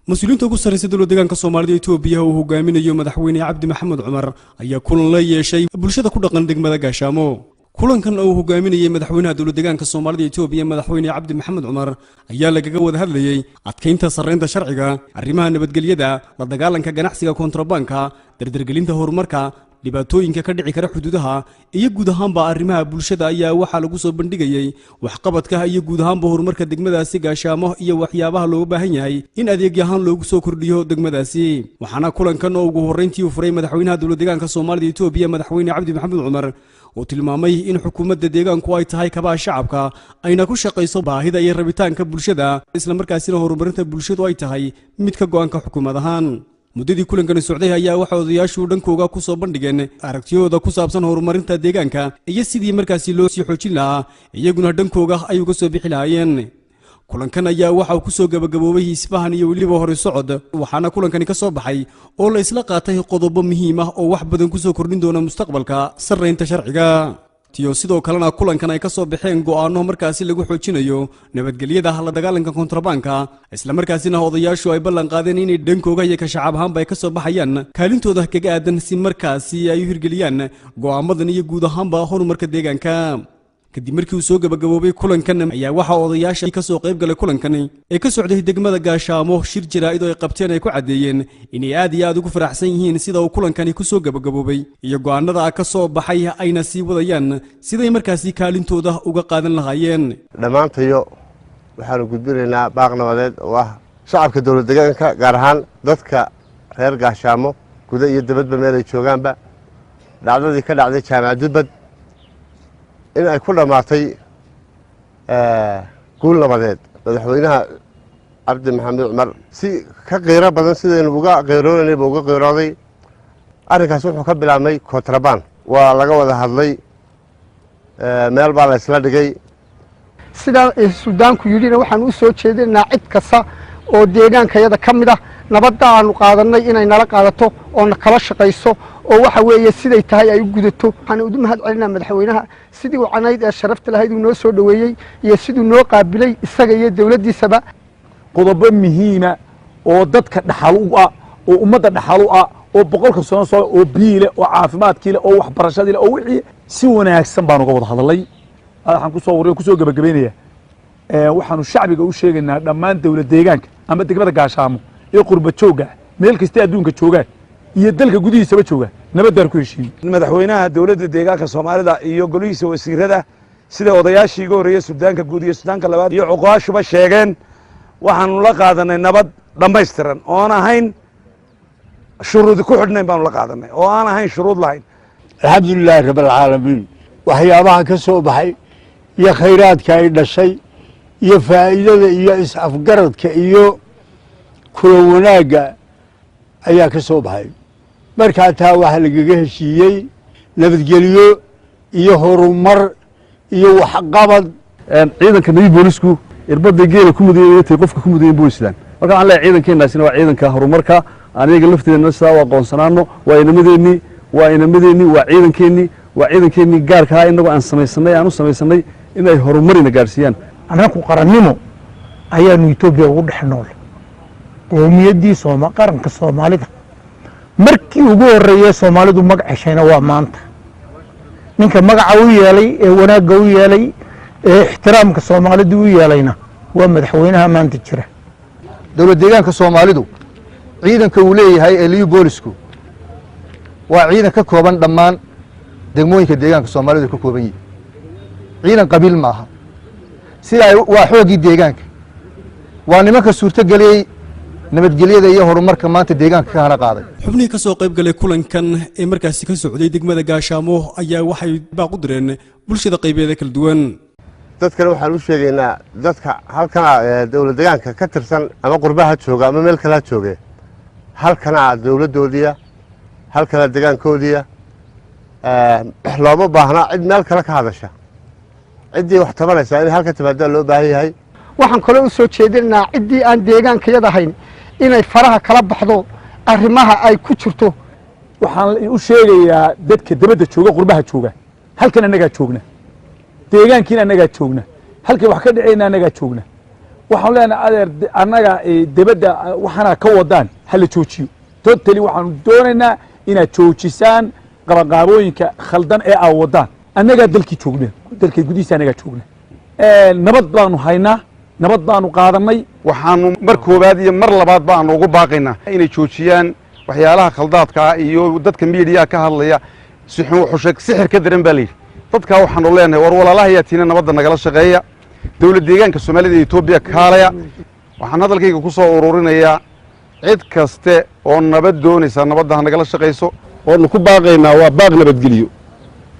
مسؤولين ugu sareysa dowladda deegaanka Soomaaliya Itoobiya oo hogaaminayo madaxweyne Cabdi Maxamed Cumar ayaa kulan la yeeshay bulshada ku dhaqan degmada Gaashamo. kulankan oo hogaaminayay madaxweynaha dowladda deegaanka Soomaaliya Itoobiya madaxweyne Cabdi Maxamed Cumar ayaa lagaga wada hadlayay adkeynta sareynta sharciga, arrimaha nabadgelyada, la dagaalanka ganacsiga kontrabanka, dardargelinta horumarka, dhibaatooyinka ka dhici kara xuduudaha iyo guud ahaanba arrimaha bulshada ayaa waxa lagu soo bandhigayay waxqabadka iyo guud ahaanba horumarka degmadaasi Gaashamo iyo waxyaabaha loo baahan yahay in adeegyahan loogu soo kordhiyo degmadaasi. waxaana kulankan oo ugu horeyntii u furay madaxweynaha dowladda deegaanka Soomaaliya Itoobiya madaxweyne Cabdi Maxamed Cumar oo tilmaamay in xukuumadda deegaanku ay tahay kabaha shacabka ayna ku shaqeyso baahida iyo rabitaanka bulshada isla markaasina horumarinta bulshadu ay tahay mid ka go'aanka xukuumadahan. muddadii kulankan socday ayaa waxa odayaashu dhankooda ku soo bandhigeen aragtiyooda ku saabsan horumarinta deegaanka iyo sidii markaasi loo sii xoojin lahaa iyaguna dhankooda ay uga soo bixi lahaayeen. kulankan ayaa waxa uu ku soo gabagaboobay isfahan iyo waliba hore socod waxaana kulankani ka soo baxay oo la isla qaatay qodobo muhiim ah oo wax badan ku soo kordhin doona mustaqbalka sareynta sharciga. tiyo sidoo kalena kulankan ay ka soo baxeen go'aano markaasi lagu xoojinayo nabadgelyada, la dagaalanka kontrabanka, isla markaasina odayaashu ay ballan qaadeen inay dhankooda iyo ka shacab ahaanba ay ka soo baxayaan kaalintooda kaga aadan si markaasi ay u hirgeliyaan go'aamadan iyo guud ahaanba horumarka deegaanka. kadib markii uu soo gabagaboobay kulankan ayaa waxa odayaasha ka soo qayb galay kulankan ee ka socday degmada Gaashamo shir jaraa'id oo ay qabteen ay ku cadeeyeen inay aad iyo aad ugu faraxsan yihiin sida uu kulankani ku soo gabagaboobay iyo go'aanada ka soo baxay ayna sii wadayaan siday markaasi kaalintooda uga qaadan lahaayeen. dhamaantayo waxaan gudbinaynaa baaq nabadeed oo ah shacabka dowladda deegaanka gaar ahaan dadka reer Gaashamo guud iyo dibadba meel ay joogaanba dhacdadii ka dhacday jaamacadda Nabad in ay ku dhamaatay guul nabadeed. madaxweynaha Cabdi Maxamed Cumar si ka qeyra badan sidaynu uga qeyroonay uga qeyrooday arrinkaas wuxuu ka bilaabmay kontraband waa laga wada hadlay meel baa la isla dhigay sida Suudaanku yidhina waxaan u soo jeedinaa cid kasta oo deegaankayada ka mid ah nabadda aanu qaadanay inay nala qaadato oo kala shaqeyso oo waxa weeye siday tahay ay u gudato. waxaan u mahad celinaa madaxweynaha sidii uu canayd ee sharafta lahayd uu noo soo dhaweeyay iyo sidii noo qaabilay isaga iyo dawladdiisaba. qodobo muhiima oo dadka dhaxal u ah oo ummadda dhaxal u ah oo boqolka sano soo oo biile oo caafimaadkiile oo waxbarashadiile oo wixii si wanaagsan baan uga wada hadalay. waxaan ku soo wariyay ku soo gabagabeynaya waxaanu shacbiga u sheegaynaa dhammaan dawladda deegaanka ama degmada Gaashamo ee qurba jooga meel kasta adduunka joogaan iyo dalka gudihiisaba jooga nabadda ku heshiiyay. madaxweynaha dawladda deegaanka Soomaalida iyo golihiisa wasiirada sida odayaashii ugu horeeyay Suudaanka guud iyo Suudaanka labaad iyo cuqaashuba sheegeen waxaanu la qaadanay nabad dhammaystiran oo aan ahayn shuruud ku xidhnayn baanu la qaadanay oo aan ahayn shuruud lahayn. alxamdulilaahi rabbil caalamiin waxyaabaha ka soo baxay iyo khayraadka ay dhashay iyo faa'iidada iyo is-afgaradka iyo kula wanaagga ayaa ka soo baxay. markaa taa waxa lagaga heshiiyey nabadgelyo iyo horumar iyo waxqabad. ciidanka nabad boolisku irbada geela ku mudayay qofka ku mudayay booliisdan marka aan leeyahay ciidankeennasina waa ciidanka horumarka aniga lafteedna sidaa waa qoonsanaano waa inamadeenni waa ciidankeennii gaarka ah inagu aan u samaysanay inay horumarina gaarsiiyaan. anaku qarannimo ayaanu Itoobiya ugu dhex nool qoomiyadii qaranka Soomaalida markii ugu horeeyay Soomaalidu magacayna waa maanta ninka magaca u yeelay ee wanaagga u yeelay ee ixtiraamka Soomaalidu u yeelayna waa madaxweynaha maanta jira. dowladda deegaanka Soomaalidu ciidanka uu leeyahay ee liyu boolisku waa ciidan ka kooban dhammaan degmooyinka deegaanka Soomaalidu ka kooban yihiin. ciidan qabiil maaha sida waa xoogii deegaanka waa nimanka suurto galiyay nabadgelyada iyo horumarka maanta deegaanka ka hana qaaday. xubnihii ka soo qayb galay kulankan ee markaasi ka socday degmada Gaashamo ayaa waxay baaq u direen bulshada qaybeeda kala duwan. dadkana waxaan u sheegaynaa dadka halkan dowladda deegaanka ka tirsan ama qurbaha jooga ama meel kale jooga halkana dowladdoodiya halkana deegaankoodiya looma baahna cid meel kale ka hadasha ciddii wax tabanaysa in halka timaada loo baahan yahay. waxaan kale u soo jeedinaa ciddii aan deegaankayada ahayn inay faraha kala baxdo arrimaha ay ku jirto. waxaan u sheegayaa dadka dibadda jooga qurbaha jooga halkan annagaa joogna deegaankiina annagaa joogna halkii wax ka dhacayna annagaa joogna waxaan leenahay adeer annaga debadda waxaana ka wadaan hala joojiyo totally waxaanu doonaynaa inaad joojisaan qabanqaabooyinka khaldan ee aa wadaan annagaa dalkii joogna dalkii gudihiisa annagaa joogna nabad baanu haynaa nabad baanu qaadanay waxaanu mar koowaad iyo mar labaad baanu ugu baaqaynaa inay joojiyaan waxyaalaha khaldaadka iyo dadka miidiyaha ka hadlaya sixir ka daran baa layidhi dadkaa waxaanu leenahay war walaalahayaa tiina nabadda nagala shaqeeya dowlad deegaanka soomaalida iyo etoobiya kaalaya waxaan hadalkayga ku soo ururinayaa cid kaste oo nabad doonaysa nabadda ha nagala shaqayso waanu ku baaqaynaa waa baaq nabadgelyo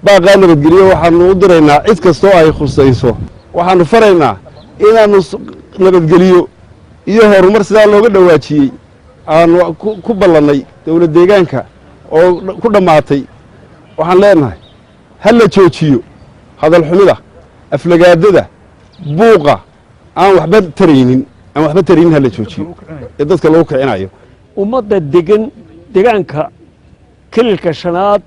baaqaa nabadgelyo waxaanu u diraynaa cid kastoo ay khusayso waxaanu faraynaa inaanu nabadgeliyo iyo horumar sidaa looga dhawaajiyey aanu ku ballannay dowlad deegaanka oo ku dhammaatay waxaan leenahay ha la joojiyo hadal xumida aflagaadada buuqa aan waxba taraynin ha la joojiyo ee dadka lagu kicinayo ummadda degaanka kililka shanaad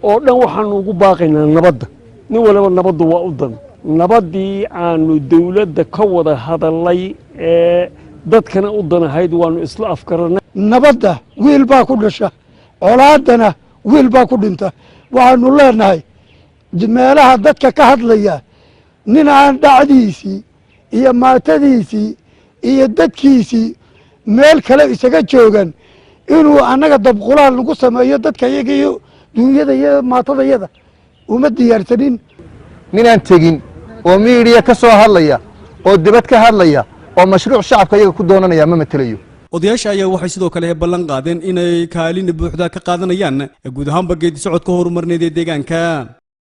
oo dhan waxaanu ugu baaqaynaa nabadda nin waliba nabaddu waa u dan nabaddii aanu dawladda ka wada hadalnay ee dadkana u danahayd waanu isla afgarannay nabadda wiil baa ku dhasha colaaddana wiil baa ku dhinta waxaanu leenahay meelaha dadka ka hadlaya nin aan dhacdiisii iyo maatadiisii iyo dadkiisii meel kale isaga joogan inuu annaga dabqulaan lagu sameeyo dadka iyaga iyo duunyada iyo maatadayada uma diyaarsanin ninaan tegin oo miidiya ka soo hadlaya oo dibad ka hadlaya oo mashruuc shacabka iyaga ku doonanaya ma matelayo odayaasha ayaa waxay sidoo kale ballan qaadeen inay kaalin buuxda ka qaadanayaan guud ahaanba geedi socodka horumarneed ee deegaanka